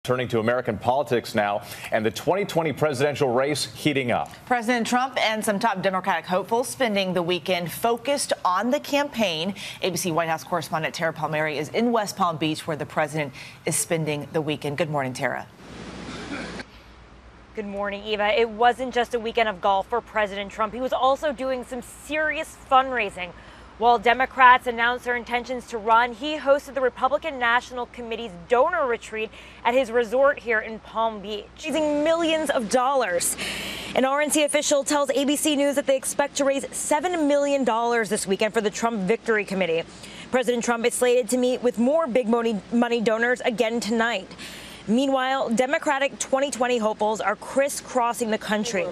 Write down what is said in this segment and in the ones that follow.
Turning to American politics now, and the 2020 presidential race heating up. President Trump and some top Democratic hopefuls spending the weekend focused on the campaign. ABC White House correspondent Tara Palmieri is in West Palm Beach, where the president is spending the weekend. Good morning, Tara. Good morning, Eva. It wasn't just a weekend of golf for President Trump. He was also doing some serious fundraising. While Democrats announced their intentions to run, he hosted the Republican National Committee's donor retreat at his resort here in Palm Beach, raising millions of dollars. An RNC official tells ABC News that they expect to raise $7 million this weekend for the Trump Victory Committee. President Trump is slated to meet with more big money donors again tonight. Meanwhile, Democratic 2020 hopefuls are crisscrossing the country.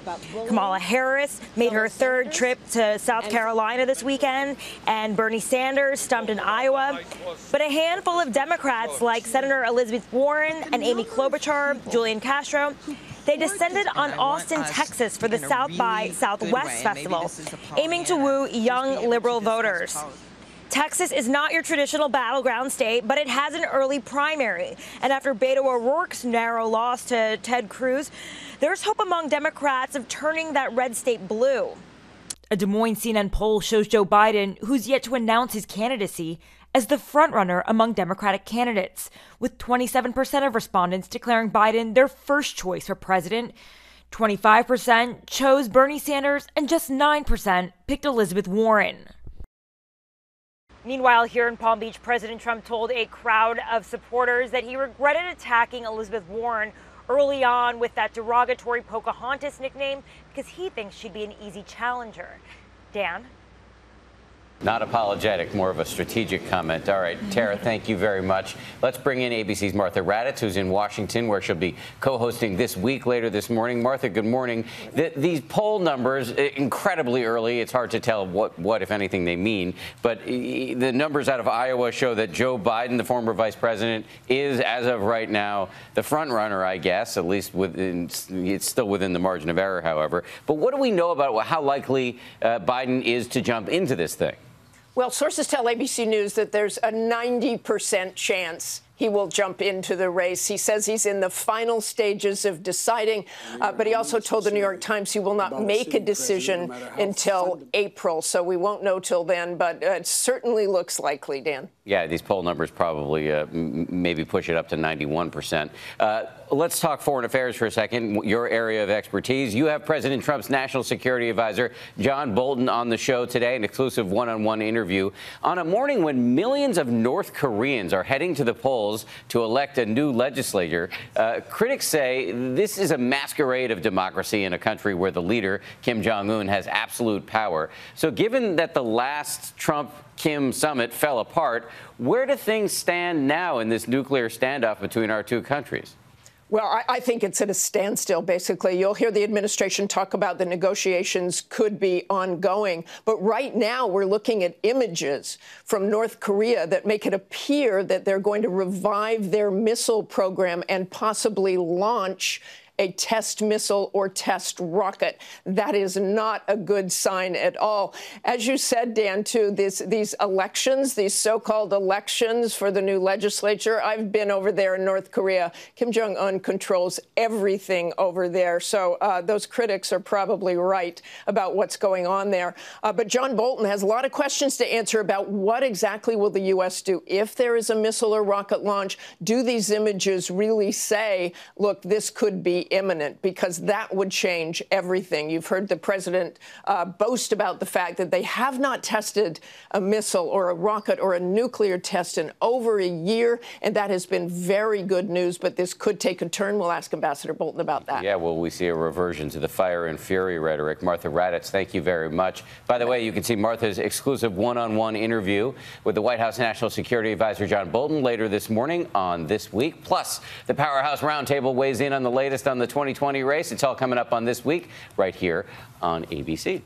Kamala Harris made her third trip to South Carolina this weekend, and Bernie Sanders stumped in Iowa. But a handful of Democrats, like Senator Elizabeth Warren and Amy Klobuchar, Julian Castro, they descended on Austin, Texas for the South by Southwest Festival, aiming to woo young liberal voters. Texas is not your traditional battleground state, but it has an early primary. And after Beto O'Rourke's narrow loss to Ted Cruz, there's hope among Democrats of turning that red state blue. A Des Moines CNN poll shows Joe Biden, who's yet to announce his candidacy, as the frontrunner among Democratic candidates, with 27% of respondents declaring Biden their first choice for president. 25% chose Bernie Sanders, and just 9% picked Elizabeth Warren. Meanwhile, here in Palm Beach, President Trump told a crowd of supporters that he regretted attacking Elizabeth Warren early on with that derogatory Pocahontas nickname because he thinks she'd be an easy challenger. Dan? Not apologetic, more of a strategic comment. All right, Tara, thank you very much. Let's bring in ABC's Martha Raddatz, who's in Washington, where she'll be co-hosting This Week later this morning. Martha, good morning. These poll numbers, incredibly early. It's hard to tell what, if anything, they mean. But the numbers out of Iowa show that Joe Biden, the former vice president, is, as of right now, the front runner, I guess, at least it's still within the margin of error, however. But what do we know about how likely Biden is to jump into this thing? Well, sources tell ABC News that there's a 90% chance he will jump into the race. He says he's in the final stages of deciding, but he also told the New York Times he will not make a decision until April. So we won't know till then, but it certainly looks likely, Dan. Yeah, these poll numbers probably maybe push it up to 91%. Let's talk foreign affairs for a second, your area of expertise. You have President Trump's national security advisor, John Bolton, on the show today, an exclusive one-on-one interview. On a morning when millions of North Koreans are heading to the polls to elect a new legislature, critics say this is a masquerade of democracy in a country where the leader, Kim Jong-un, has absolute power. So given that the last Trump-Kim summit fell apart, where do things stand now in this nuclear standoff between our two countries? Well, I think it's at a standstill, basically. You'll hear the administration talk about the negotiations could be ongoing. But right now, we're looking at images from North Korea that make it appear that they're going to revive their missile program and possibly launch a test missile or test rocket. That is not a good sign at all. As you said, Dan, too, these elections, these so-called elections for the new legislature, I've been over there in North Korea. Kim Jong-un controls everything over there. So those critics are probably right about what's going on there. But John Bolton has a lot of questions to answer about what exactly will the U.S. do if there is a missile or rocket launch. Do these images really say, look, this could be imminent? Because that would change everything. You've heard the president boast about the fact that they have not tested a missile or a rocket or a nuclear test in over a year, and that has been very good news. But this could take a turn. We'll ask Ambassador Bolton about that. Yeah, well, we see a reversion to the fire and fury rhetoric. Martha Raddatz, thank you very much. By the way, you can see Martha's exclusive one-on-one interview with the White House National Security Advisor John Bolton later this morning on This Week. Plus, the Powerhouse Roundtable weighs in on the latest on the 2020 race. It's all coming up on This Week right here on ABC.